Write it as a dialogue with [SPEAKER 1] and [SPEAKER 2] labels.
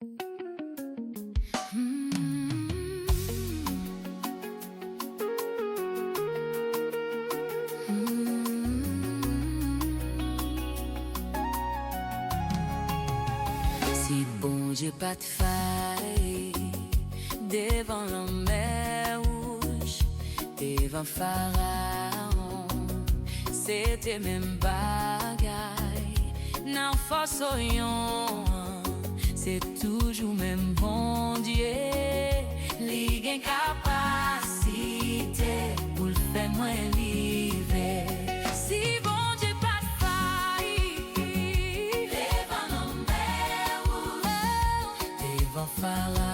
[SPEAKER 1] Si Bondye pas de faille devant la mer rouge, devant Pharaon, c'était même bagaille. Nan force oyon, c'est toujours même Bondye. Li gen capacité pour le faire moins livré. Si Bondye pas de faille devant la mer rouge, devant Pharaon,